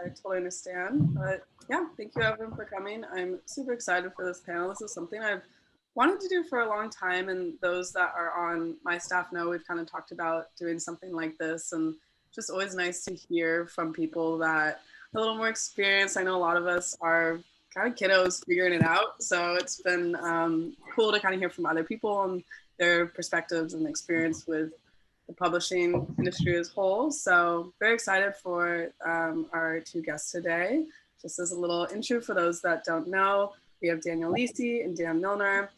I totally understand. But yeah, thank you everyone for coming. I'm super excited for this panel. This is something I've wanted to do for a long time, and those that are on my staff know we've kind of talked about doing something like this, and just always nice to hear from people that are a little more experienced. I know a lot of us are kind of kiddos figuring it out, so it's been cool to kind of hear from other people and their perspectives and experience with the publishing industry as a whole. So very excited for our two guests today. Just as a little intro for those that don't know, we have Daniel Lisi and Daniel Milnor.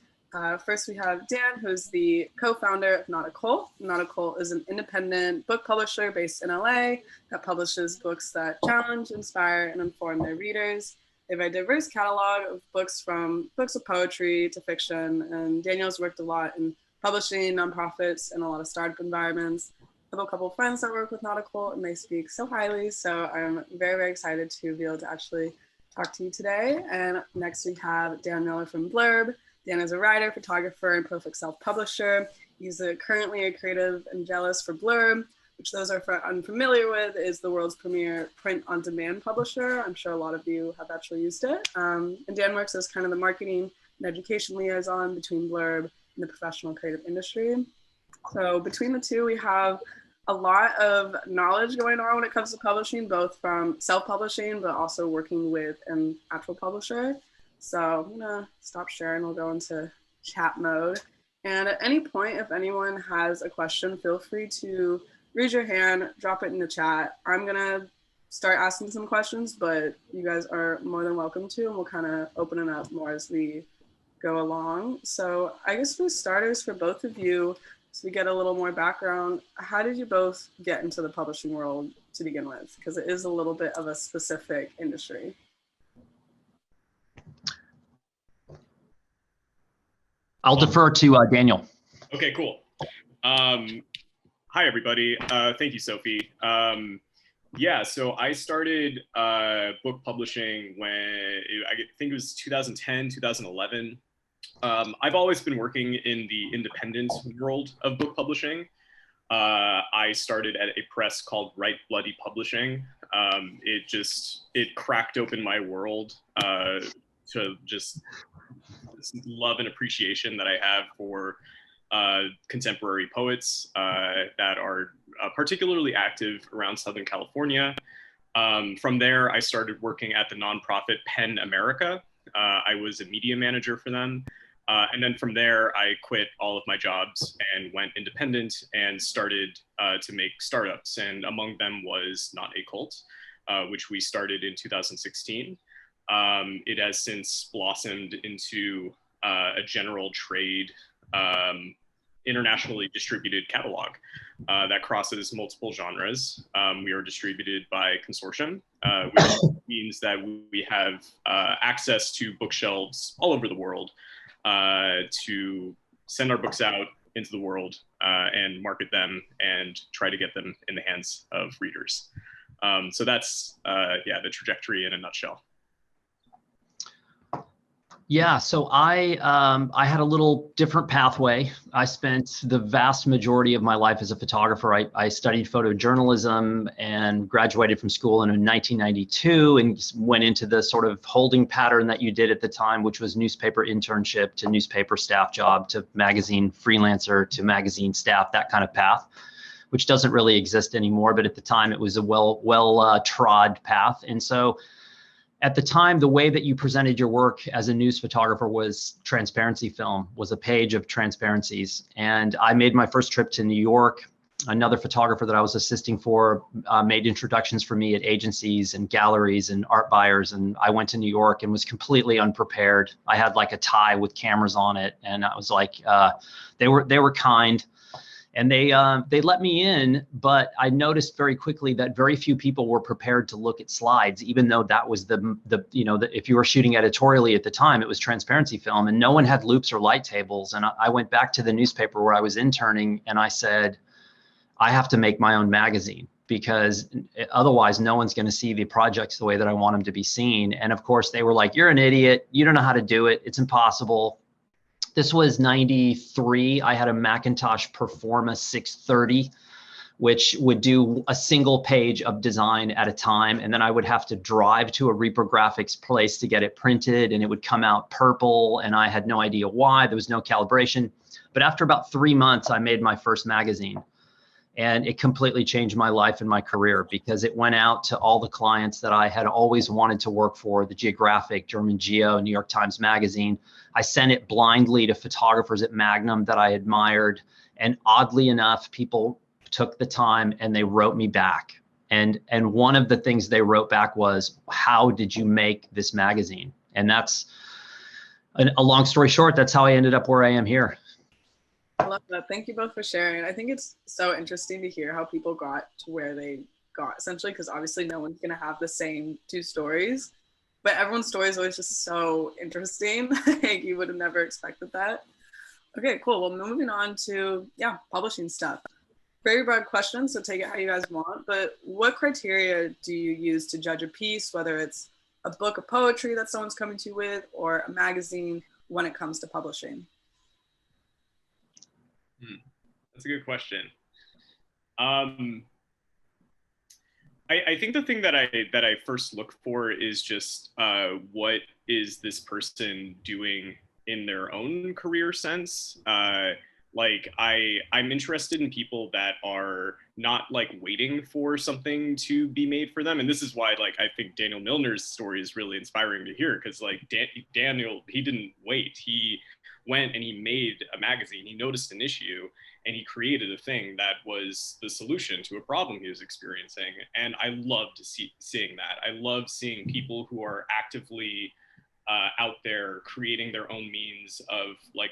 First, we have Dan, who's the co-founder of Not a Cult. Not a Cult is an independent book publisher based in LA that publishes books that challenge, inspire, and inform their readers. They have a diverse catalog of books, from books of poetry to fiction, and Daniel's worked a lot in publishing, nonprofits, and a lot of startup environments. I have a couple of friends that work with Not a Cult, and they speak so highly, so I'm very, very excited to be able to actually talk to you today. And next we have Dan Miller from Blurb. Dan is a writer, photographer, and prolific self-publisher. He's currently a creative evangelist for Blurb, which those are unfamiliar with, is the world's premier print-on-demand publisher. I'm sure a lot of you have actually used it. And Dan works as kind of the marketing and education liaison between Blurb and the professional creative industry. So between the two, we have a lot of knowledge going on when it comes to publishing, both from self-publishing, but also working with an actual publisher. So I'm gonna stop sharing, we'll go into chat mode. And at any point, if anyone has a question, feel free to raise your hand, drop it in the chat. I'm gonna start asking some questions, but you guys are more than welcome to, and we'll kind of open it up more as we go along. So I guess for starters, for both of you, so we get a little more background, how did you both get into the publishing world to begin with? Because it is a little bit of a specific industry. I'll defer to Daniel. Okay, cool. Hi, everybody. Thank you, Sophie. Yeah, so I started book publishing when I think it was 2010, 2011. I've always been working in the independent world of book publishing. I started at a press called Right Bloody Publishing. It cracked open my world to just love and appreciation that I have for contemporary poets that are particularly active around Southern California. From there, I started working at the nonprofit PEN America. I was a media manager for them. And then from there, I quit all of my jobs and went independent and started to make startups. And among them was Not a Cult, which we started in 2016. It has since blossomed into a general trade, internationally distributed catalog that crosses multiple genres. We are distributed by consortium, which means that we have access to bookshelves all over the world to send our books out into the world and market them and try to get them in the hands of readers. So that's, yeah, the trajectory in a nutshell. Yeah, so I had a little different pathway. I spent the vast majority of my life as a photographer. I studied photojournalism and graduated from school in 1992 and went into the sort of holding pattern that you did at the time, which was newspaper internship to newspaper staff job to magazine freelancer to magazine staff, that kind of path, which doesn't really exist anymore. But at the time, it was a well trod path. And so at the time, the way that you presented your work as a news photographer was transparency film, was a page of transparencies. And I made my first trip to New York. Another photographer that I was assisting for made introductions for me at agencies and galleries and art buyers. And I went to New York and was completely unprepared. I had like a tie with cameras on it. And I was like, they were kind. And they let me in, but I noticed very quickly that very few people were prepared to look at slides, even though that was if you were shooting editorially at the time, it was transparency film, and no one had loops or light tables. And I went back to the newspaper where I was interning, and I said, I have to make my own magazine, because otherwise no one's going to see the projects the way that I want them to be seen. And of course, they were like, you're an idiot. You don't know how to do it. It's impossible. This was 93. I had a Macintosh Performa 630 which would do a single page of design at a time. And then I would have to drive to a reprographics place to get it printed, and it would come out purple, and I had no idea why. There was no calibration. But after about 3 months, I made my first magazine. And it completely changed my life and my career, because it went out to all the clients that I had always wanted to work for, the Geographic, German Geo, New York Times Magazine. I sent it blindly to photographers at Magnum that I admired. And oddly enough, people took the time and they wrote me back. And one of the things they wrote back was, how did you make this magazine? And that's a long story short, that's how I ended up where I am here. I love that. Thank you both for sharing. I think it's so interesting to hear how people got to where they got, essentially, because obviously no one's going to have the same two stories, but everyone's story is always just so interesting. Like, you would have never expected that. Okay, cool. Well, moving on to, publishing stuff. Very broad question, so take it how you guys want, but what criteria do you use to judge a piece, whether it's a book of poetry that someone's coming to you with or a magazine when it comes to publishing? That's a good question. I think the thing that I first look for is just what is this person doing in their own career sense. Like I'm interested in people that are not like waiting for something to be made for them, and this is why like I think Daniel Milnor's story is really inspiring to hear, because like Daniel, he didn't wait. He went and he made a magazine. He noticed an issue and he created a thing that was the solution to a problem he was experiencing. And I loved seeing that. I love seeing people who are actively out there creating their own means of like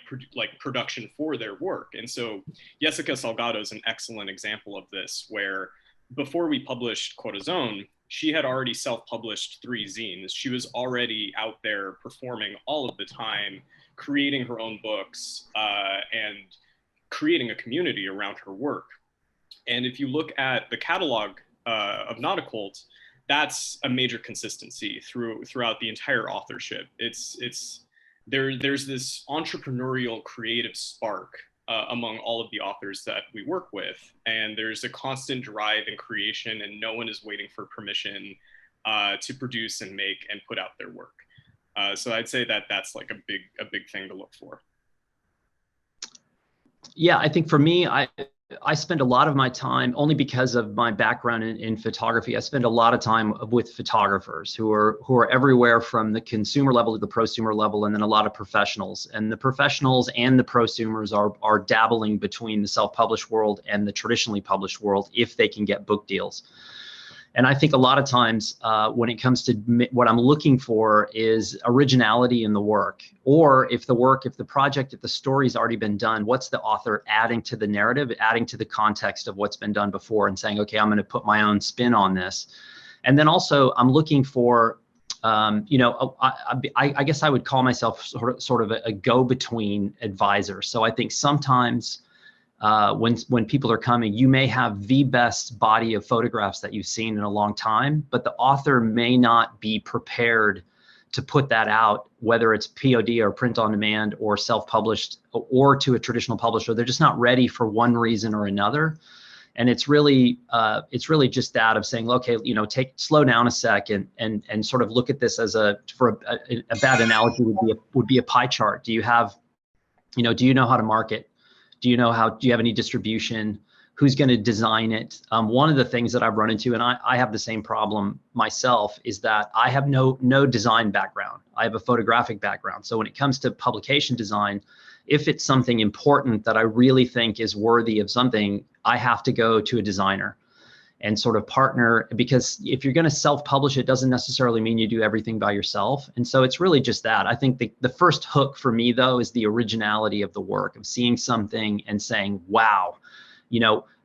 production for their work. And so Jessica Salgado is an excellent example of this, where before we published Corazon, she had already self-published 3 zines. She was already out there performing all of the time, creating her own books and creating a community around her work. And if you look at the catalog of Not a Cult, that's a major consistency throughout the entire authorship. There's this entrepreneurial creative spark among all of the authors that we work with, and there's a constant drive and creation, and no one is waiting for permission to produce and make and put out their work. So I'd say that that's like a big thing to look for. Yeah, I think for me, I spend a lot of my time, only because of my background in photography, I spend a lot of time with photographers who are everywhere from the consumer level to the prosumer level, and then a lot of professionals. And the professionals and the prosumers are dabbling between the self-published world and the traditionally published world if they can get book deals. And I think a lot of times when it comes to what I'm looking for is originality in the work, or if the project, if the story's already been done, what's the author adding to the narrative, adding to the context of what's been done before, and saying, okay, I'm going to put my own spin on this. And then also I'm looking for, I guess I would call myself sort of a go-between advisor. So I think sometimes when people are coming, you may have the best body of photographs that you've seen in a long time, but the author may not be prepared to put that out, whether it's POD or print on demand or self-published or to a traditional publisher. They're just not ready for one reason or another. And it's really just that of saying, okay, slow down a sec and sort of look at this as a bad analogy would be a pie chart. Do you have, do you know how to market? Do you have any distribution? Who's going to design it? One of the things that I've run into, and I have the same problem myself, is that I have no design background. I have a photographic background. So when it comes to publication design, if it's something important that I really think is worthy of something, I have to go to a designer and sort of partner, because if you're going to self-publish, it doesn't necessarily mean you do everything by yourself. And so it's really just that. I think the first hook for me, though, is the originality of the work, of seeing something and saying, wow,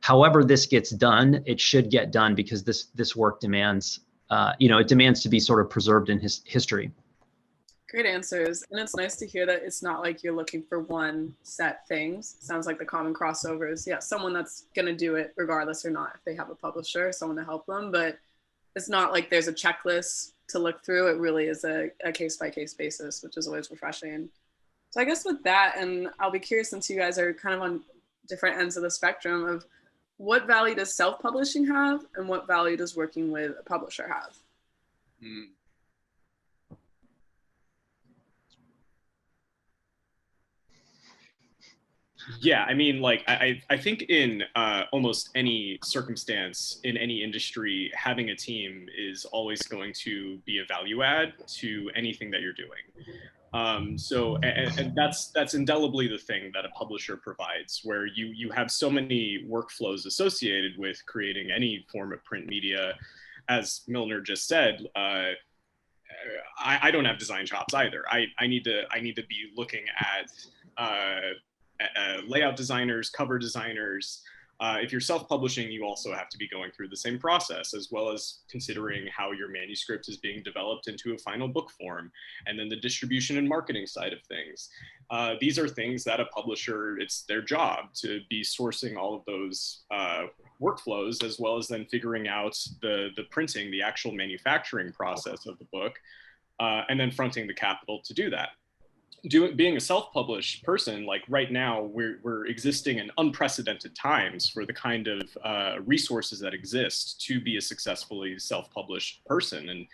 however this gets done, it should get done, because this work demands, it demands to be sort of preserved in history. Great answers. And it's nice to hear that it's not like you're looking for one set things. Sounds like the common crossover is, someone that's going to do it regardless or not, if they have a publisher, someone to help them. But it's not like there's a checklist to look through. It really is a case-by-case basis, which is always refreshing. So I guess with that, and I'll be curious, since you guys are kind of on different ends of the spectrum, of what value does self-publishing have, and what value does working with a publisher have? Yeah, I mean, like, I think in almost any circumstance in any industry, having a team is always going to be a value add to anything that you're doing. And that's indelibly the thing that a publisher provides, where you have so many workflows associated with creating any form of print media. As Milnor just said, I don't have design chops either. I need to be looking at layout designers, cover designers. If you're self-publishing, you also have to be going through the same process, as well as considering how your manuscript is being developed into a final book form, and then the distribution and marketing side of things. These are things that a publisher, it's their job to be sourcing all of those workflows, as well as then figuring out the printing, the actual manufacturing process of the book, and then fronting the capital to do that. Being a self-published person, like right now, we're existing in unprecedented times for the kind of resources that exist to be a successfully self-published person,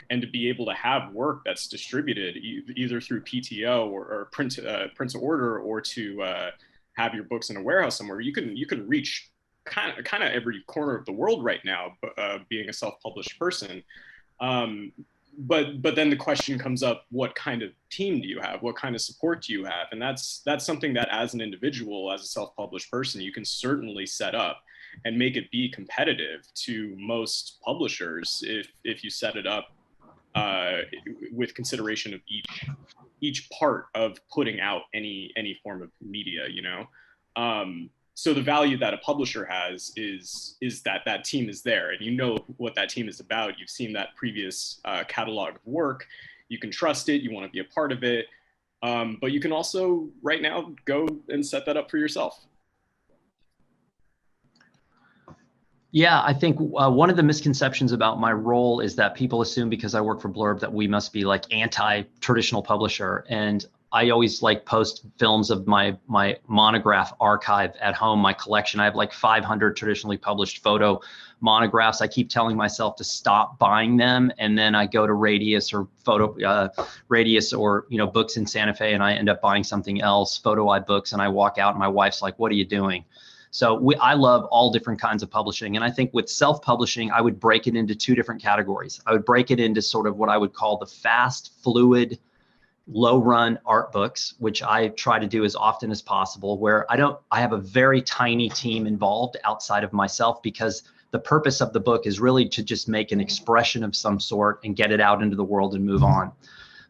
and to be able to have work that's distributed either through PTO or print to order, or to have your books in a warehouse somewhere. You can reach kind of every corner of the world right now, being a self-published person. But then the question comes up, what kind of team do you have? What kind of support do you have? And that's something that, as an individual, as a self-published person, you can certainly set up and make it be competitive to most publishers if you set it up with consideration of each part of putting out any form of media, you know? So the value that a publisher has is that that team is there, and you know what that team is about. You've seen that previous catalog of work. You can trust it. You want to be a part of it. But you can also right now go and set that up for yourself. Yeah, I think one of the misconceptions about my role is that people assume because I work for Blurb that we must be like anti-traditional publisher. And I always like post films of my monograph archive at home, my collection. I have like 500 traditionally published photo monographs. I keep telling myself to stop buying them, and then I go to Radius or Radius or Books in Santa Fe, and I end up buying something else, Photo Eye Books, and I walk out and my wife's like, "What are you doing?" So I love all different kinds of publishing. And I think with self-publishing, I would break it into two different categories. I would break it into sort of what I would call the fast, fluid, low-run art books, which I try to do as often as possible, where I have a very tiny team involved outside of myself, because the purpose of the book is really to just make an expression of some sort and get it out into the world and move on.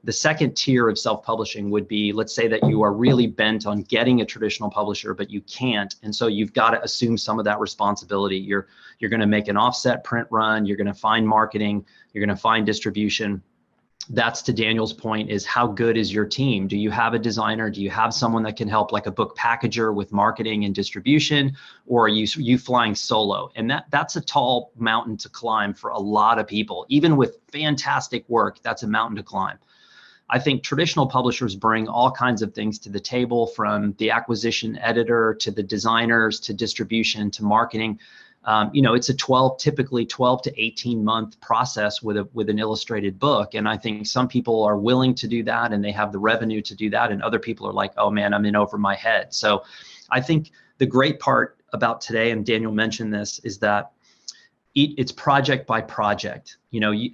The second tier of self-publishing would be, let's say that you are really bent on getting a traditional publisher, but you can't. And so you've got to assume some of that responsibility. You're going to make an offset print run. You're going to find marketing. You're going to find distribution. That's, to Daniel's point, is how good is your team? Do you have a designer? Do you have someone that can help, like a book packager, with marketing and distribution? Or are you flying solo? And that's a tall mountain to climb for a lot of people. Even with fantastic work, that's a mountain to climb. I think traditional publishers bring all kinds of things to the table, from the acquisition editor to the designers to distribution to marketing. It's a typically 12 to 18 month process with an illustrated book. And I think some people are willing to do that and they have the revenue to do that. And other people are like, oh man, I'm in over my head. So I think the great part about today, and Daniel mentioned this, is that it's project by project.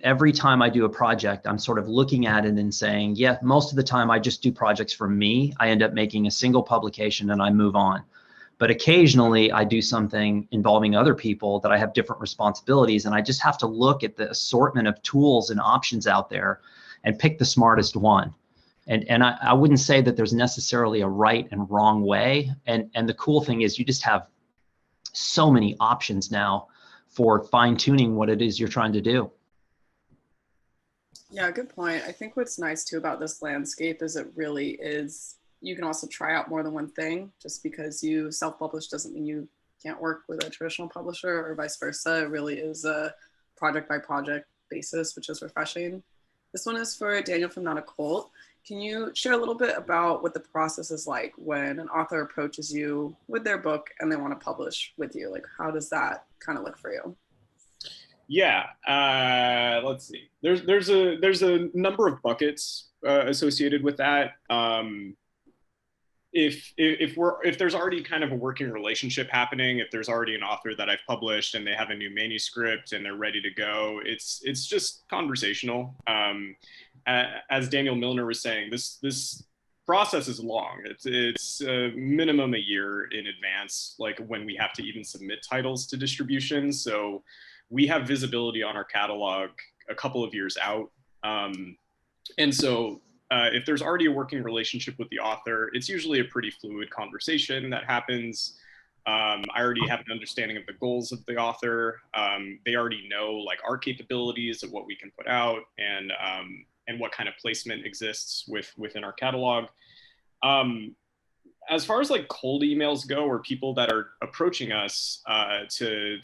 Every time I do a project, I'm sort of looking at it and saying, yeah, most of the time I just do projects for me. I end up making a single publication and I move on. But occasionally I do something involving other people that I have different responsibilities, and I just have to look at the assortment of tools and options out there and pick the smartest one. And I wouldn't say that there's necessarily a right and wrong way. And the cool thing is you just have so many options now for fine-tuning what it is you're trying to do. Yeah, good point. I think what's nice too about this landscape is it really is, you can also try out more than one thing. Just because you self-publish doesn't mean you can't work with a traditional publisher, or vice versa. It really is a project by project basis, which is refreshing. This one is for Daniel from Not a Cult. Can you share a little bit about what the process is like when an author approaches you with their book and they want to publish with you? Like, how does that kind of look for you? Yeah, let's see. There's a number of buckets associated with that. If there's already kind of a working relationship happening, if there's already an author that I've published and they have a new manuscript and they're ready to go, it's just conversational. As Daniel Milnor was saying, this process is long. It's minimum a year in advance, like when we have to even submit titles to distribution. So we have visibility on our catalog a couple of years out. And so if there's already a working relationship with the author, it's usually a pretty fluid conversation that happens. I already have an understanding of the goals of the author. They already know like our capabilities of what we can put out and what kind of placement exists within our catalog. As far as like cold emails go, or people that are approaching us to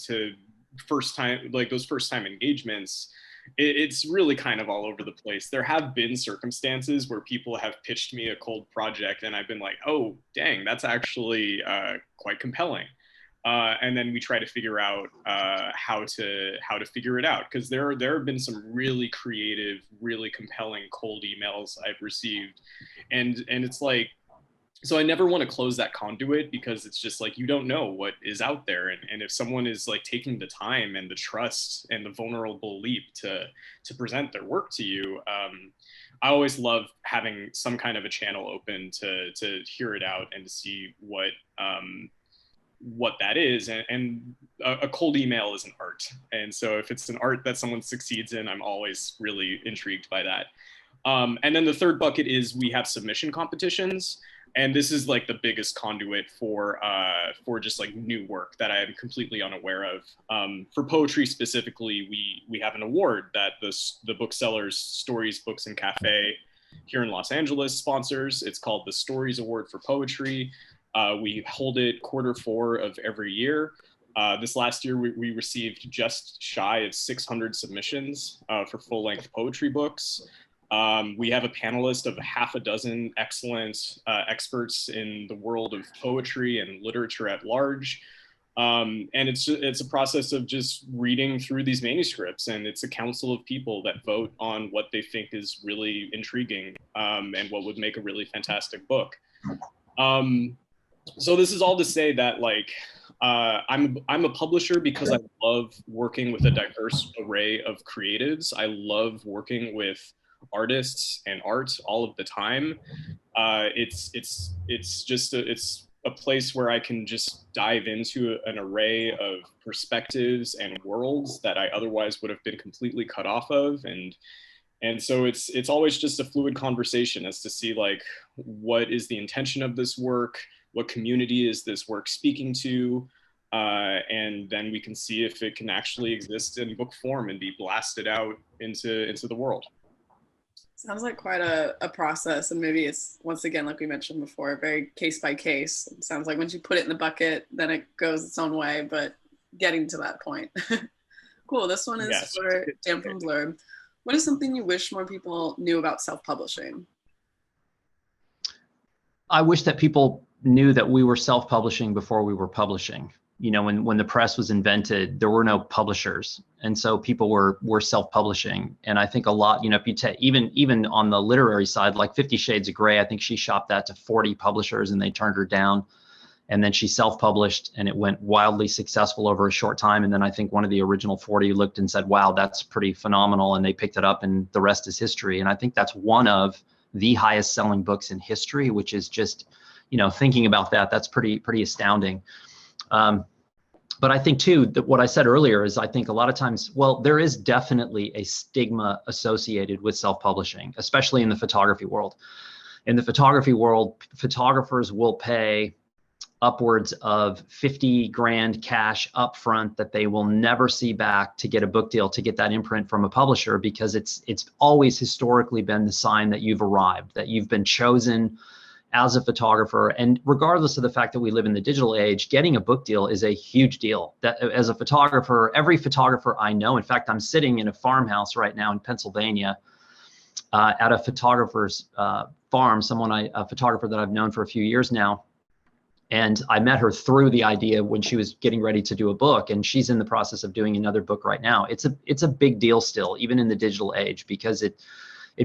first time, like those first time engagements, it's really kind of all over the place. There have been circumstances where people have pitched me a cold project and I've been like, oh, dang, that's actually quite compelling. And then we try to figure out how to figure it out, because there have been some really creative, really compelling cold emails I've received, and it's like, so I never want to close that conduit, because it's just like, you don't know what is out there, and if someone is like taking the time and the trust and the vulnerable leap to present their work to you, I always love having some kind of a channel open to hear it out and to see what that is. And a cold email is an art. And so if it's an art that someone succeeds in, I'm always really intrigued by that. And then the third bucket is we have submission competitions. And this is like the biggest conduit for just like new work that I am completely unaware of. For poetry specifically, we have an award that the Booksellers Stories, Books and Cafe here in Los Angeles sponsors. It's called the Stories Award for Poetry. We hold it Q4 of every year. This last year, we received just shy of 600 submissions for full-length poetry books. We have a panelist of half a dozen excellent experts in the world of poetry and literature at large. And it's a process of just reading through these manuscripts, and it's a council of people that vote on what they think is really intriguing and what would make a really fantastic book. So this is all to say that, like, I'm a publisher because I love working with a diverse array of creatives. I love working with artists and art all of the time. It's a place where I can just dive into an array of perspectives and worlds that I otherwise would have been completely cut off of. And so it's always just a fluid conversation as to see, like, what is the intention of this work? What community is this work speaking to? And then we can see if it can actually exist in book form and be blasted out into the world. Sounds like quite a process, and maybe it's, once again, like we mentioned before, very case by case. It sounds like once you put it in the bucket, then it goes its own way, but getting to that point. Cool. This one is for Dan from Blurb. What is something you wish more people knew about self-publishing? I wish that people knew that we were self-publishing before we were publishing. You know, when the press was invented, there were no publishers, and so people were self-publishing. And I think a lot, you know, if you take even on the literary side, like 50 Shades of Grey, I think she shopped that to 40 publishers and they turned her down. And then she self-published, and it went wildly successful over a short time. And then I think one of the original 40 looked and said, "Wow, that's pretty phenomenal," and they picked it up, and the rest is history. And I think that's one of the highest selling books in history, which is just, you know, thinking about that, that's pretty astounding. But I think too, that what I said earlier is, I think a lot of times, well, there is definitely a stigma associated with self-publishing, especially in the photography world. In the photography world, photographers will pay upwards of 50 grand cash upfront that they will never see back to get a book deal, to get that imprint from a publisher, because it's always historically been the sign that you've arrived, that you've been chosen as a photographer. And regardless of the fact that we live in the digital age, getting a book deal is a huge deal. That, as a photographer, every photographer I know, in fact, I'm sitting in a farmhouse right now in Pennsylvania, at a photographer's farm, a photographer that I've known for a few years now. And I met her through the idea when she was getting ready to do a book, and she's in the process of doing another book right now. It's a big deal still, even in the digital age, because it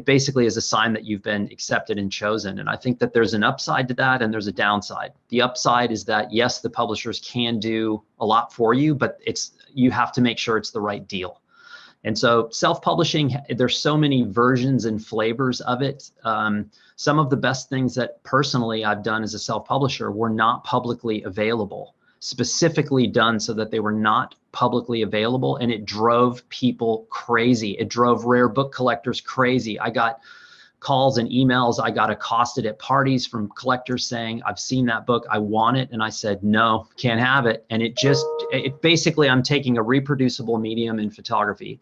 basically is a sign that you've been accepted and chosen. And I think that there's an upside to that and there's a downside. The upside is that, yes, the publishers can do a lot for you, but you have to make sure it's the right deal. And so self-publishing, there's so many versions and flavors of it. Some of the best things that personally I've done as a self-publisher were not publicly available, specifically done so that they were not publicly available, and it drove people crazy. It drove rare book collectors crazy. I got calls and emails. I got accosted at parties from collectors saying, I've seen that book, I want it. And I said, no, can't have it. And it basically, I'm taking a reproducible medium in photography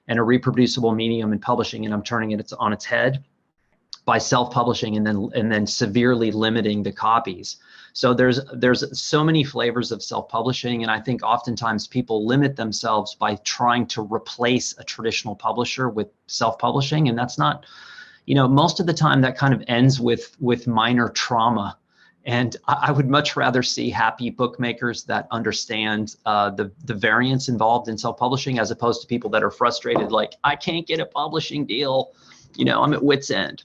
and a reproducible medium in publishing, and I'm turning it on its head by self-publishing and then severely limiting the copies. So there's so many flavors of self-publishing, and I think oftentimes people limit themselves by trying to replace a traditional publisher with self-publishing, and that's not, most of the time that kind of ends with minor trauma. And I would much rather see happy bookmakers that understand the variance involved in self-publishing, as opposed to people that are frustrated, like, I can't get a publishing deal, I'm at wit's end.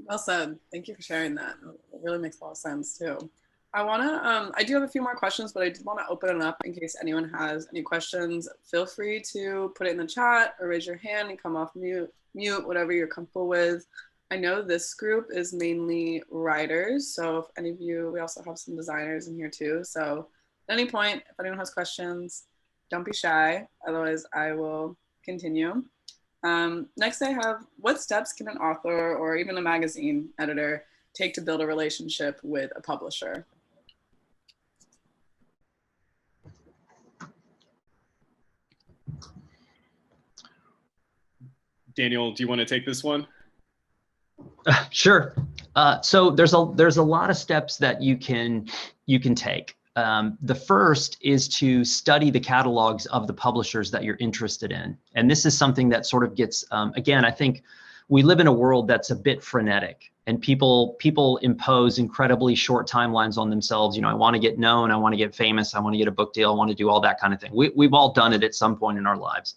Well said. Thank you for sharing that. It really makes a lot of sense too. I do have a few more questions, but I did want to open it up in case anyone has any questions. Feel free to put it in the chat or raise your hand and come off mute, whatever you're comfortable with. I know this group is mainly writers, so if any of you, we also have some designers in here too. So at any point, if anyone has questions, don't be shy. Otherwise, I will continue. Next, I have, what steps can an author or even a magazine editor take to build a relationship with a publisher? Daniel, do you want to take this one? Sure. So there's a lot of steps that you can take. The first is to study the catalogs of the publishers that you're interested in. And this is something that sort of gets, again, I think we live in a world that's a bit frenetic, and people impose incredibly short timelines on themselves. I want to get known, I want to get famous, I want to get a book deal, I want to do all that kind of thing. We've all done it at some point in our lives.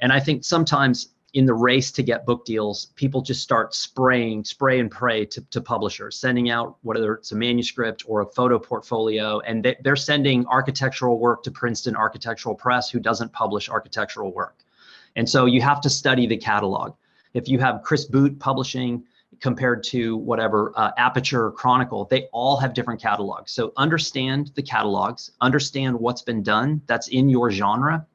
And I think sometimes in the race to get book deals, people just start spray and pray to publishers, sending out, whether it's a manuscript or a photo portfolio, and they're sending architectural work to Princeton Architectural Press, who doesn't publish architectural work. And so you have to study the catalog. If you have Chris Boot publishing compared to whatever Aperture or Chronicle, they all have different catalogs. So understand the catalogs, understand what's been done that's in your genre.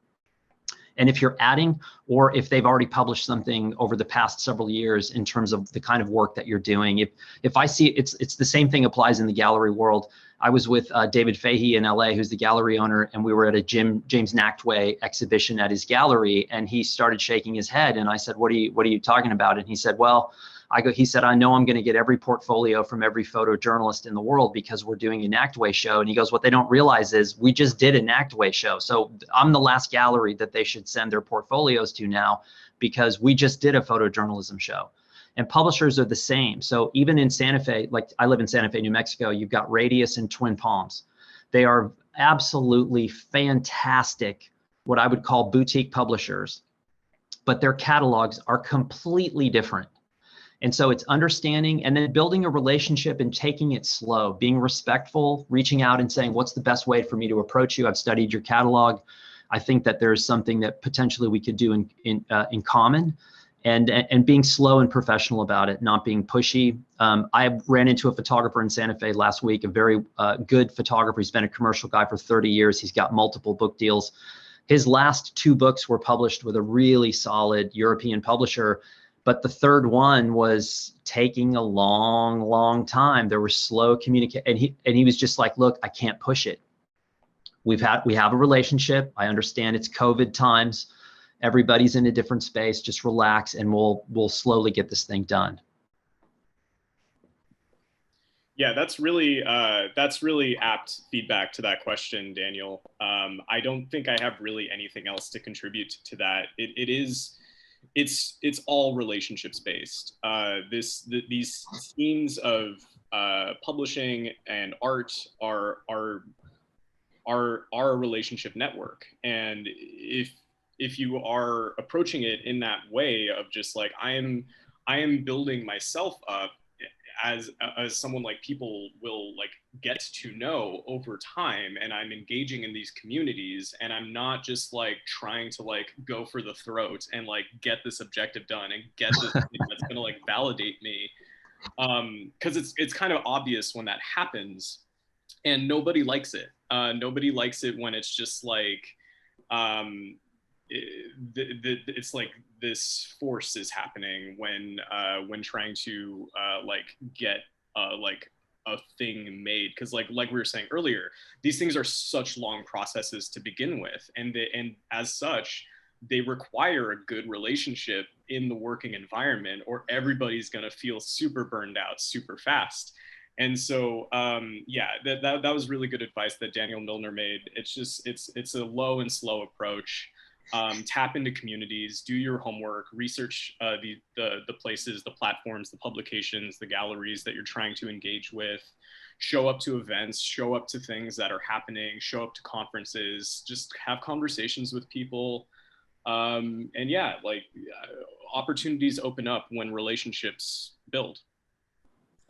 And if you're adding, or if they've already published something over the past several years in terms of the kind of work that you're doing, if I see it's the same thing applies in the gallery world. I was with David Fahey in LA, who's the gallery owner, and we were at a James Nachtwey exhibition at his gallery, and he started shaking his head, and I said, what are you talking about? And he said, well, he said, I know I'm going to get every portfolio from every photojournalist in the world because we're doing a Nachtwey show. And he goes, what they don't realize is we just did a Nachtwey show. So I'm the last gallery that they should send their portfolios to now, because we just did a photojournalism show. And publishers are the same. So even in Santa Fe, like I live in Santa Fe, New Mexico, you've got Radius and Twin Palms. They are absolutely fantastic, what I would call boutique publishers, but their catalogs are completely different. And so it's understanding and then building a relationship and taking it slow, being respectful, reaching out and saying, what's the best way for me to approach you? I've studied your catalog. I think that there's something that potentially we could do in common, and being slow and professional about it, not being pushy. I ran into a photographer in Santa Fe last week, a very good photographer. He's been a commercial guy for 30 years. He's got multiple book deals. His last 2 books were published with a really solid European publisher, but the third one was taking a long time. There was slow communication, and he was just like, look, I can't push it. We have a relationship. I understand it's COVID times. Everybody's in a different space. Just relax, and we'll slowly get this thing done. Yeah, that's really apt feedback to that question, Daniel. I don't think I have really anything else to contribute to that. It is it's all relationships based. These themes of publishing and art are a relationship network, and if you are approaching it in that way of just like I am building myself up as someone like people will like get to know over time, and I'm engaging in these communities, and I'm not just like trying to like go for the throat and like get this objective done and get this thing that's gonna like validate me, because it's kind of obvious when that happens, and nobody likes it. Nobody likes it when it's just like it's like this force is happening when trying to like get like a thing made, because like we were saying earlier, these things are such long processes to begin with, and as such they require a good relationship in the working environment, or everybody's going to feel super burned out super fast. And so yeah, that was really good advice that Daniel Milnor made. It's just it's a low and slow approach. Tap into communities, do your homework, research the places, the platforms, the publications, the galleries that you're trying to engage with, show up to events, show up to things that are happening, show up to conferences, just have conversations with people. And yeah, like opportunities open up when relationships build.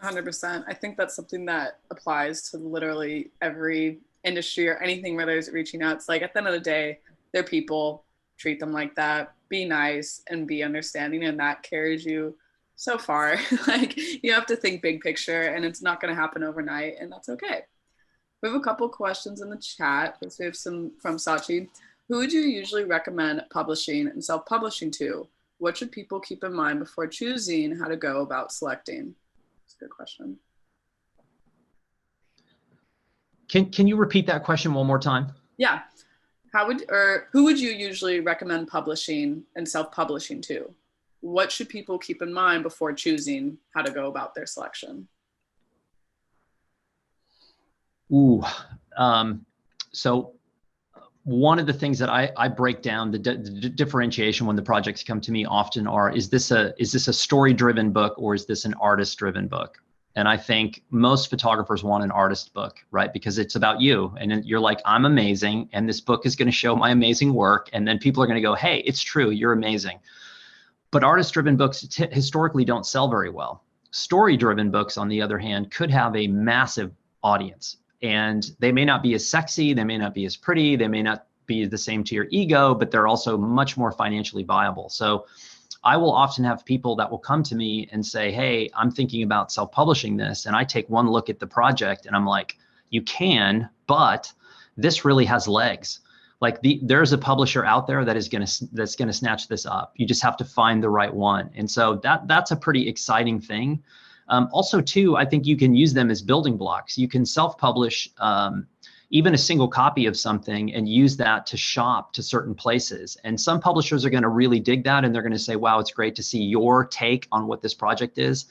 100%. I think that's something that applies to literally every industry or anything where there's reaching out. It's like at the end of the day, they're people, treat them like that, be nice and be understanding, and that carries you so far. Like you have to think big picture, and it's not going to happen overnight, and that's okay. We have a couple questions in the chat. First, we have some from Sachi. Who would you usually recommend publishing and self-publishing to? What should people keep in mind before choosing how to go about selecting? That's a good question. Can you repeat that question one more time? Yeah. Who would you usually recommend publishing and self-publishing to? What should people keep in mind before choosing how to go about their selection? Ooh, so one of the things that I break down, the differentiation when the projects come to me often are, is this a story-driven book, or is this an artist-driven book? And I think most photographers want an artist book, right? Because it's about you, and you're like, I'm amazing, and this book is going to show my amazing work, and then people are going to go, hey, it's true, you're amazing. But artist-driven books historically don't sell very well. Story-driven books, on the other hand, could have a massive audience, and they may not be as sexy, they may not be as pretty, they may not be the same to your ego, but they're also much more financially viable. So I will often have people that will come to me and say, hey, I'm thinking about self-publishing this. And I take one look at the project and I'm like, you can, but this really has legs. Like there's a publisher out there that's going to snatch this up. You just have to find the right one. And so that's a pretty exciting thing. Also too, I think you can use them as building blocks. You can self-publish even a single copy of something and use that to shop to certain places. And some publishers are going to really dig that, and they're going to say, wow, it's great to see your take on what this project is.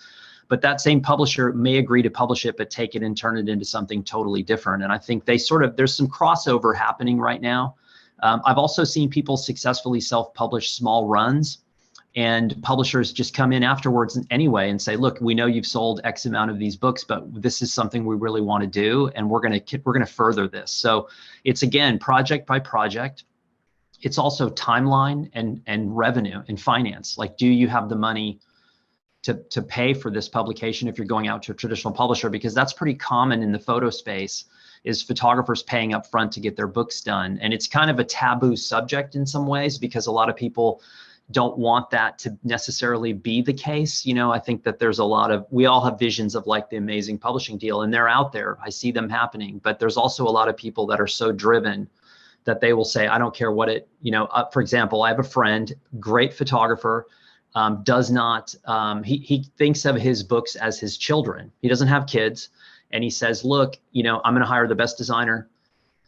But that same publisher may agree to publish it, but take it and turn it into something totally different. And I think there's some crossover happening right now. I've also seen people successfully self-publish small runs, and publishers just come in afterwards anyway and say, look, we know you've sold X amount of these books, but this is something we really want to do, and we're going to further this. So it's, again, project by project. It's also timeline and revenue and finance. Like, do you have the money to pay for this publication if you're going out to a traditional publisher? Because that's pretty common in the photo space, is photographers paying up front to get their books done. And it's kind of a taboo subject in some ways, because a lot of people don't want that to necessarily be the case. You know, I think that we all have visions of like the amazing publishing deal, and they're out there. I see them happening, but there's also a lot of people that are so driven that they will say, I don't care what it, for example, I have a friend, great photographer, he thinks of his books as his children. He doesn't have kids. And he says, look, I'm going to hire the best designer.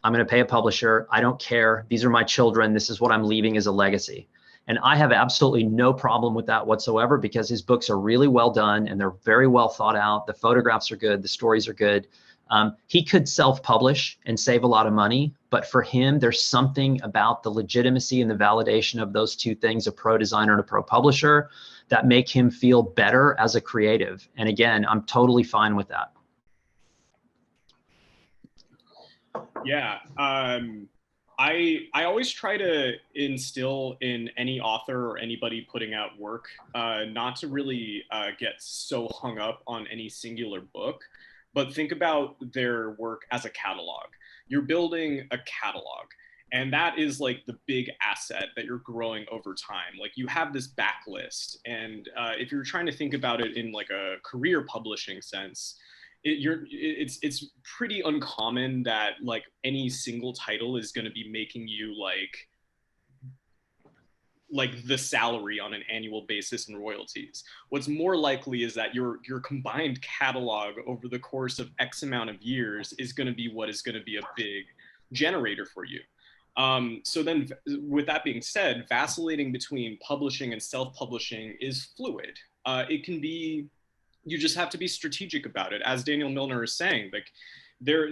I'm going to pay a publisher. I don't care. These are my children. This is what I'm leaving as a legacy. And I have absolutely no problem with that whatsoever, because his books are really well done and they're very well thought out. The photographs are good. The stories are good. He could self-publish and save a lot of money, but for him, there's something about the legitimacy and the validation of those two things, a pro designer and a pro publisher, that make him feel better as a creative. And again, I'm totally fine with that. Yeah. I always try to instill in any author or anybody putting out work, not to really get so hung up on any singular book, but think about their work as a catalog. You're building a catalog, and that is like the big asset that you're growing over time. Like you have this backlist, and if you're trying to think about it in like a career publishing sense, it's pretty uncommon that like any single title is going to be making you like the salary on an annual basis and royalties. What's more likely is that your combined catalog over the course of X amount of years is going to be what is going to be a big generator for you. So then with that being said, vacillating between publishing and self-publishing is fluid. It can be, you just have to be strategic about it. As Daniel Milnor is saying, like there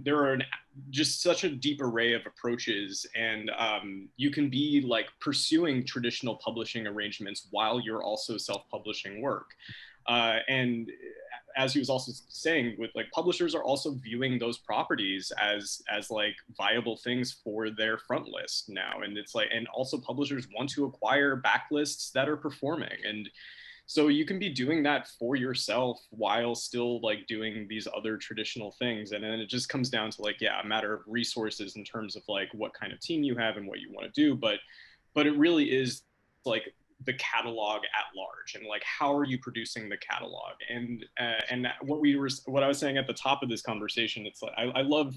are just such a deep array of approaches, and you can be like pursuing traditional publishing arrangements while you're also self-publishing work. And as he was also saying, with like publishers are also viewing those properties as like viable things for their front list now. And it's like, and also publishers want to acquire backlists that are performing. And so you can be doing that for yourself while still like doing these other traditional things. And then it just comes down to like, yeah, a matter of resources in terms of like what kind of team you have and what you want to do. But it really is like the catalog at large, and like, how are you producing the catalog? And what I was saying at the top of this conversation, it's like, I love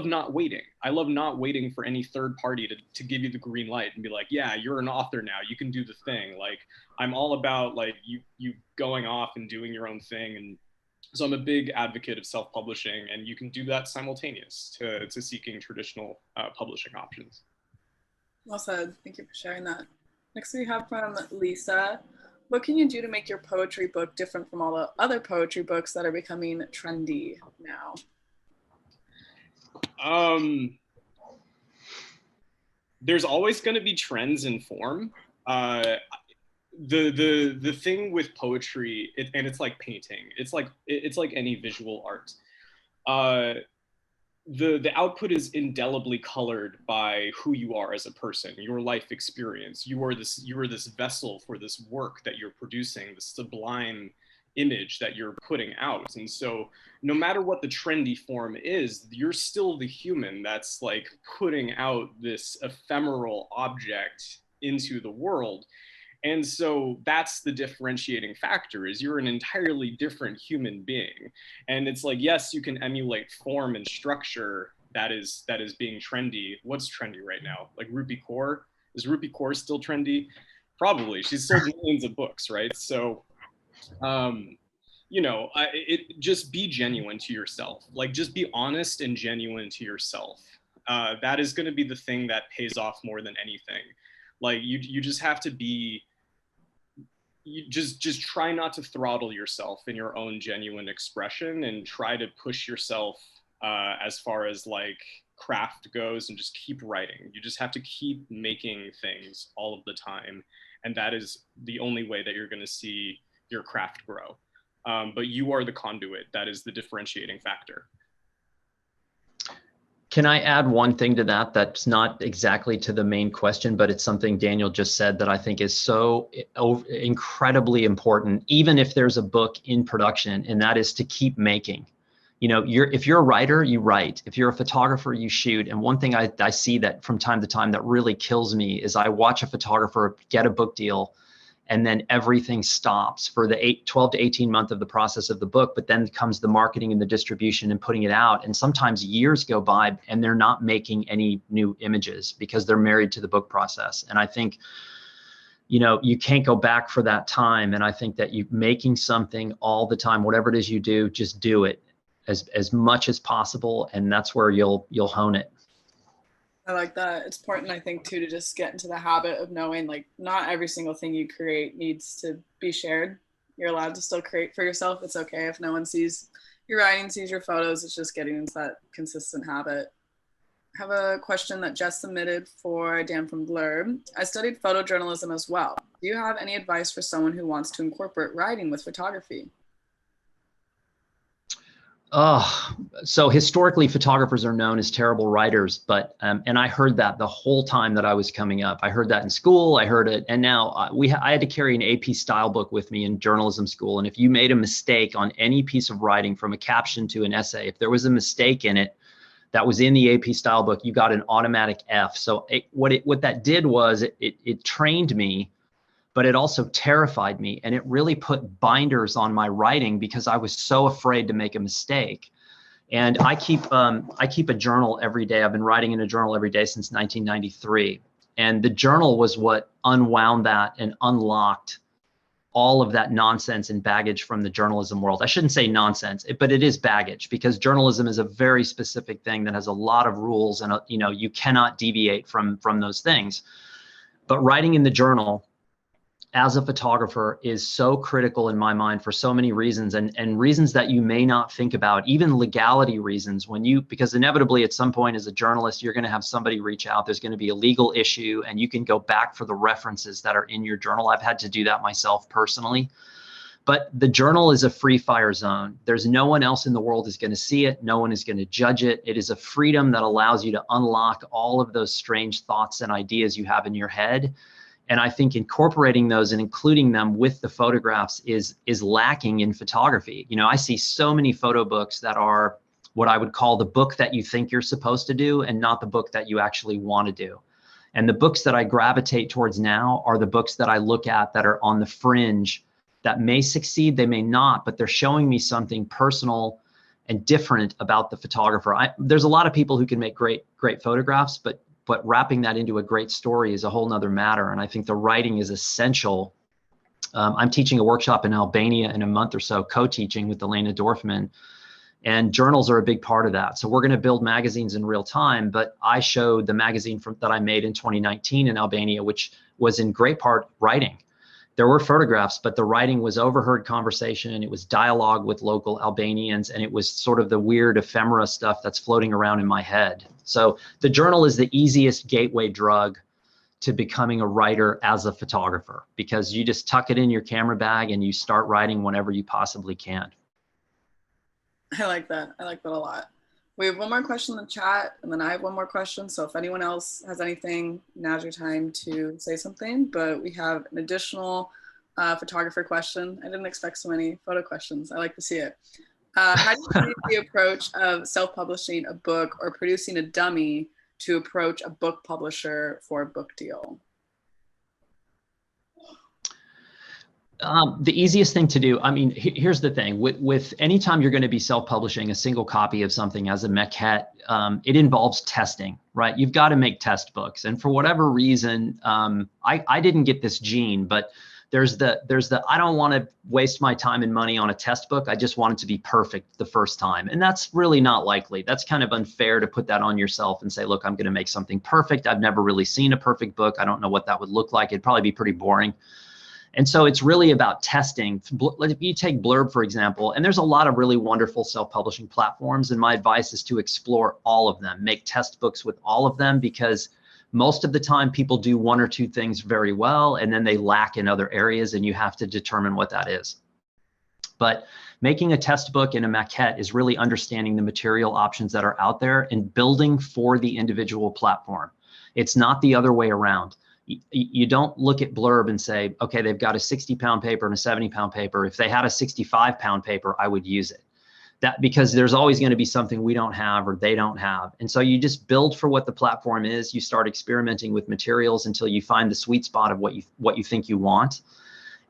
not waiting. I love not waiting for any third party to give you the green light and be like, yeah, you're an author now, you can do the thing. Like, I'm all about like you going off and doing your own thing. And so I'm a big advocate of self-publishing, and you can do that simultaneous to seeking traditional publishing options. Well said. Thank you for sharing that. Next we have from Lisa. What can you do to make your poetry book different from all the other poetry books that are becoming trendy now? There's always going to be trends in form. The thing with poetry, and it's like painting, it's like any visual art. The output is indelibly colored by who you are as a person, your life experience. You are this vessel for this work that you're producing, the sublime image that you're putting out. And so no matter what the trendy form is, you're still the human that's like putting out this ephemeral object into the world. And so that's the differentiating factor, is you're an entirely different human being. And it's like, yes, you can emulate form and structure that is being trendy. What's trendy right now? Like Rupi Kaur? Is Rupi Kaur still trendy? Probably. She's sold millions of books, right? So you know, just be genuine to yourself. Like, just be honest and genuine to yourself. That is going to be the thing that pays off more than anything. Like, you just have to be, you just try not to throttle yourself in your own genuine expression, and try to push yourself as far as like craft goes, and just keep writing. You just have to keep making things all of the time. And that is the only way that you're going to see your craft grow. But you are the conduit. That is the differentiating factor. Can I add one thing to that that's not exactly to the main question, but it's something Daniel just said that I think is so incredibly important, even if there's a book in production, and that is to keep making. You know, if you're a writer, you write. If you're a photographer, you shoot. And one thing I see that from time to time that really kills me is I watch a photographer get a book deal, and then everything stops for the 12 to 18 month of the process of the book. But then comes the marketing and the distribution and putting it out. And sometimes years go by and they're not making any new images because they're married to the book process. And I think, you know, you can't go back for that time. And I think that you making something all the time, whatever it is you do, just do it as much as possible. And that's where you'll hone it. I like that. It's important, I think, too, to just get into the habit of knowing, like, not every single thing you create needs to be shared. You're allowed to still create for yourself. It's okay if no one sees Your writing sees your photos. It's just getting into that consistent habit. I have a question that Jess submitted for Dan from Blurb. I studied photojournalism as well. Do you have any advice for someone who wants to incorporate writing with photography? So historically, photographers are known as terrible writers, but and I heard that the whole time that I was coming up. I heard that in school. I heard it, and now I had to carry an AP style book with me in journalism school. And if you made a mistake on any piece of writing, from a caption to an essay, if there was a mistake in it that was in the AP style book, you got an automatic F. So what that did was it trained me, but it also terrified me, and it really put binders on my writing because I was so afraid to make a mistake. And I keep a journal every day. I've been writing in a journal every day since 1993, and the journal was what unwound that and unlocked all of that nonsense and baggage from the journalism world. I shouldn't say nonsense, but it is baggage, because journalism is a very specific thing that has a lot of rules, and you cannot deviate from those things. But writing in the journal as a photographer is so critical in my mind for so many reasons, and reasons that you may not think about, even legality reasons, because inevitably at some point as a journalist, you're going to have somebody reach out, there's going to be a legal issue, and you can go back for the references that are in your journal. I've had to do that myself personally. But the journal is a free fire zone. There's no one else in the world is going to see it. No one is going to judge it. It is a freedom that allows you to unlock all of those strange thoughts and ideas you have in your head. And I think incorporating those and including them with the photographs is lacking in photography. I see so many photo books that are what I would call the book that you think you're supposed to do and not the book that you actually want to do. And the books that I gravitate towards now are the books that I look at that are on the fringe, that may succeed, they may not, but they're showing me something personal and different about the photographer. There's a lot of people who can make great photographs, but wrapping that into a great story is a whole nother matter. And I think the writing is essential. I'm teaching a workshop in Albania in a month or so, co-teaching with Elena Dorfman, and journals are a big part of that. So we're going to build magazines in real time, but I showed the magazine that I made in 2019 in Albania, which was in great part writing. There were photographs, but the writing was overheard conversation. It was dialogue with local Albanians, and it was sort of the weird ephemera stuff that's floating around in my head. So the journal is the easiest gateway drug to becoming a writer as a photographer, because you just tuck it in your camera bag and you start writing whenever you possibly can. I like that. I like that a lot. We have one more question in the chat, and then I have one more question. So if anyone else has anything, now's your time to say something. But we have an additional photographer question. I didn't expect so many photo questions. I like to see it. How do you see the approach of self-publishing a book or producing a dummy to approach a book publisher for a book deal? The easiest thing to do, I mean, here's the thing, with anytime you're going to be self-publishing a single copy of something as a maquette, it involves testing, right? You've got to make test books. And for whatever reason, I didn't get this gene, but there's the I don't want to waste my time and money on a test book. I just want it to be perfect the first time. And that's really not likely. That's kind of unfair to put that on yourself and say, look, I'm going to make something perfect. I've never really seen a perfect book. I don't know what that would look like. It'd probably be pretty boring. And so it's really about testing. If you take Blurb, for example, and there's a lot of really wonderful self-publishing platforms, and my advice is to explore all of them, make test books with all of them, because most of the time people do one or two things very well, and then they lack in other areas, and you have to determine what that is. But making a test book in a maquette is really understanding the material options that are out there and building for the individual platform. It's not the other way around. You don't look at Blurb and say, okay, they've got a 60-pound paper and a 70-pound paper. If they had a 65-pound paper, I would use it. Because there's always going to be something we don't have or they don't have. And so you just build for what the platform is. You start experimenting with materials until you find the sweet spot of what you think you want.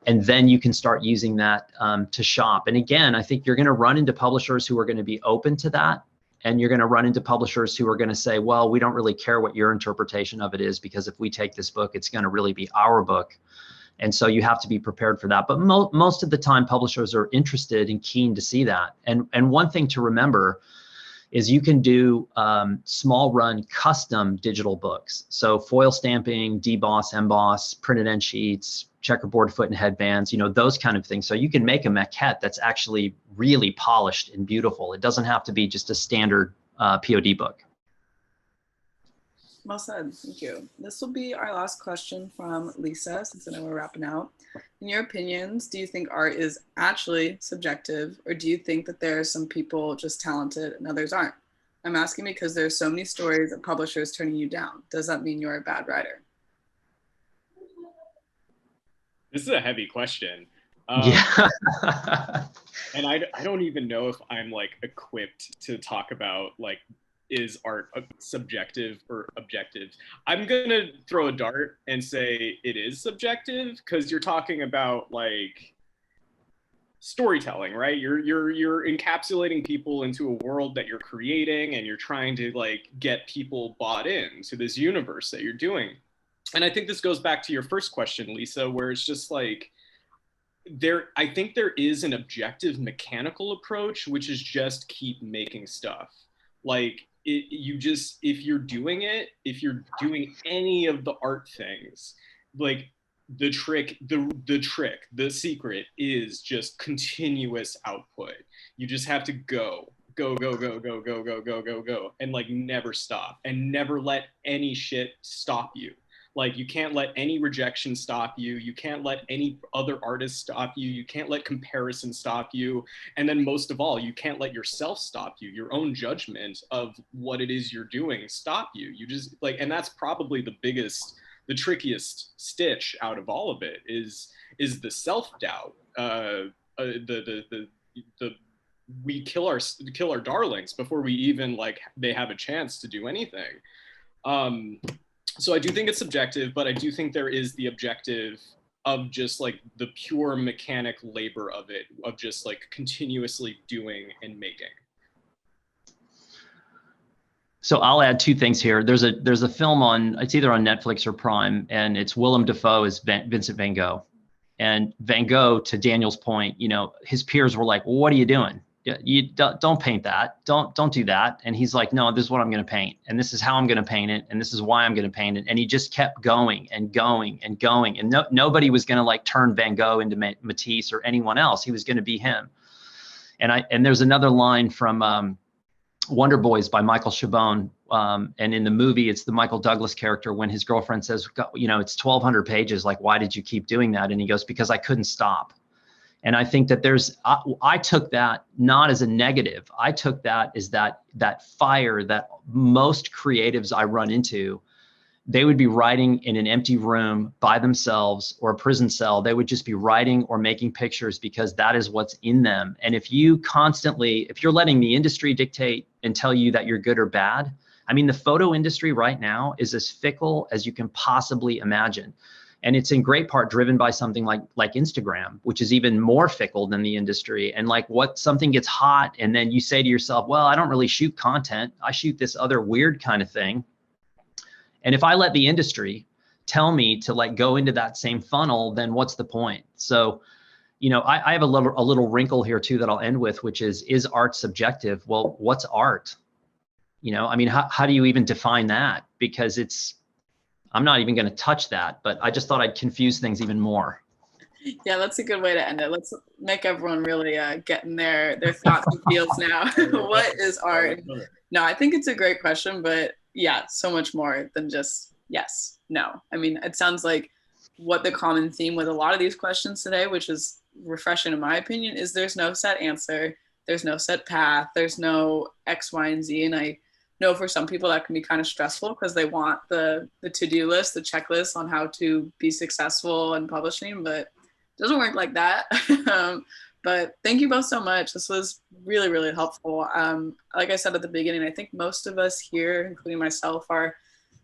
And then you can start using that to shop. And again, I think you're going to run into publishers who are going to be open to that. And you're going to run into publishers who are going to say, well, we don't really care what your interpretation of it is, because if we take this book, it's going to really be our book. And so you have to be prepared for that. But most of the time, publishers are interested and keen to see that. And one thing to remember is you can do small run custom digital books. So foil stamping, deboss, emboss, printed end sheets, checkerboard foot and headbands, those kind of things. So you can make a maquette that's actually really polished and beautiful. It doesn't have to be just a standard POD book. Well said. Thank you. This will be our last question from Lisa, since I know we're wrapping out. In your opinions, do you think art is actually subjective, or do you think that there are some people just talented and others aren't? I'm asking because there's so many stories of publishers turning you down. Does that mean you're a bad writer? This is a heavy question. Yeah. And I don't even know if I'm like equipped to talk about like, is art subjective or objective? I'm gonna throw a dart and say it is subjective, because you're talking about like storytelling, right? You're encapsulating people into a world that you're creating, and you're trying to like get people bought in to this universe that you're doing. And I think this goes back to your first question, Lisa, where it's just like, I think there is an objective mechanical approach, which is just keep making stuff. Like if you're doing any of the art things, like the secret is just continuous output. You just have to go, and like never stop, and never let any shit stop you. Like you can't let any rejection stop you. You can't let any other artist stop you. You can't let comparison stop you. And then most of all, you can't let yourself stop you. Your own judgment of what it is you're doing stop you. You just like, and that's probably the trickiest stitch out of all of it is the self-doubt. We kill our darlings before we even like they have a chance to do anything. So I do think it's subjective, but I do think there is the objective of just like the pure mechanic labor of it, of just like continuously doing and making. So I'll add two things here. There's a film it's either on Netflix or Prime, and it's Willem Dafoe as Vincent van Gogh. And Van Gogh, to Daniel's point, his peers were like, well, what are you doing? You don't paint that. Don't do that. And he's like, no, this is what I'm going to paint. And this is how I'm going to paint it. And this is why I'm going to paint it. And he just kept going and going and going. And nobody was going to like turn Van Gogh into Matisse or anyone else. He was going to be him. And there's another line from Wonder Boys by Michael Chabon. And in the movie, it's the Michael Douglas character when his girlfriend says, it's 1,200 pages. Like, why did you keep doing that? And he goes, because I couldn't stop. And I think that I took that not as a negative. I took that as that fire that most creatives I run into, they would be writing in an empty room by themselves or a prison cell. They would just be writing or making pictures because that is what's in them. And if you're letting the industry dictate and tell you that you're good or bad, I mean, the photo industry right now is as fickle as you can possibly imagine. And it's in great part driven by something like Instagram, which is even more fickle than the industry. And like something gets hot and then you say to yourself, well, I don't really shoot content. I shoot this other weird kind of thing. And if I let the industry tell me to like go into that same funnel, then what's the point? So, I have a little wrinkle here too that I'll end with, which is art subjective? Well, what's art? I mean, how do you even define that? Because I'm not even going to touch that, but I just thought I'd confuse things even more. Yeah, that's a good way to end it. Let's make everyone really get in their thoughts and feels now. What is art? No, I think it's a great question, but yeah, so much more than just yes, no. I mean, it sounds like what the common theme with a lot of these questions today, which is refreshing in my opinion, is there's no set answer. There's no set path. There's no X, Y, and Z. And I know for some people that can be kind of stressful because they want the to-do list, the checklist on how to be successful in publishing, but it doesn't work like that. But thank you both so much. This was really, really helpful. Like I said at the beginning, I think most of us here, including myself, are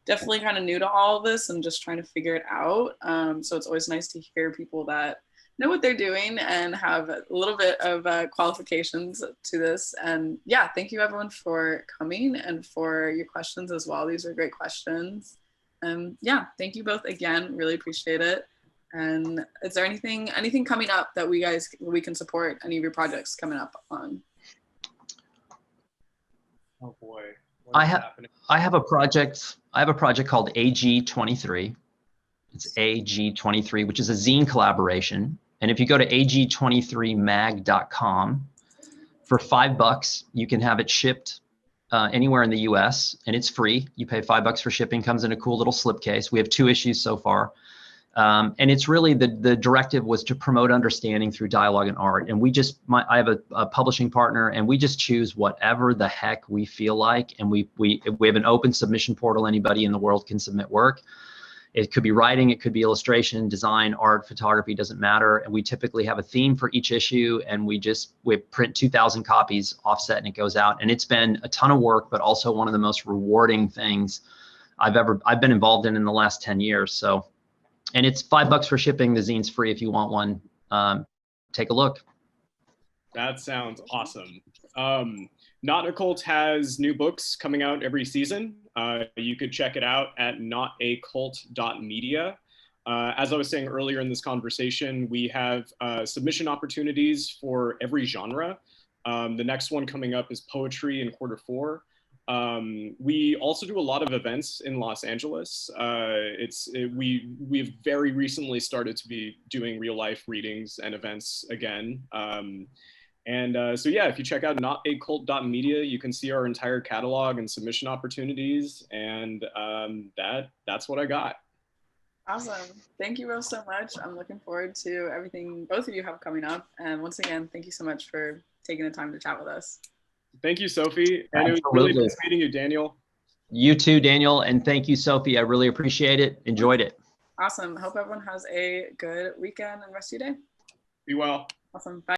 definitely kind of new to all of this and just trying to figure it out. So it's always nice to hear people that know what they're doing and have a little bit of qualifications to this. And yeah, thank you everyone for coming and for your questions as well. These are great questions. Yeah, thank you both again. Really appreciate it. And is there anything coming up that we can support? Any of your projects coming up on? Oh boy. I have a project called AG23. It's AG23, which is a zine collaboration. And if you go to ag23mag.com, for $5, you can have it shipped anywhere in the US, and it's free. You pay $5 for shipping, comes in a cool little slipcase. We have 2 issues so far. And it's really the directive was to promote understanding through dialogue and art. And I have a publishing partner, and we just choose whatever the heck we feel like. And we have an open submission portal. Anybody in the world can submit work. It could be writing, it could be illustration, design, art, photography, doesn't matter. And we typically have a theme for each issue, and we print 2,000 copies offset, and it goes out. And it's been a ton of work, but also one of the most rewarding things I've been involved in the last 10 years. So, and it's $5 for shipping. The zine's free if you want one. Take a look. That sounds awesome. Not a Cult has new books coming out every season. You could check it out at notacult.media. As I was saying earlier in this conversation, we have submission opportunities for every genre. The next one coming up is poetry in Q4. We also do a lot of events in Los Angeles. We've very recently started to be doing real life readings and events again. So yeah, if you check out notacult.media, you can see our entire catalog and submission opportunities. And that's what I got. Awesome. Thank you both so much. I'm looking forward to everything both of you have coming up. And once again, thank you so much for taking the time to chat with us. Thank you, Sophie. And it was really nice meeting you, Daniel. You too, Daniel. And thank you, Sophie. I really appreciate it. Enjoyed it. Awesome. Hope everyone has a good weekend and rest of your day. Be well. Awesome. Bye.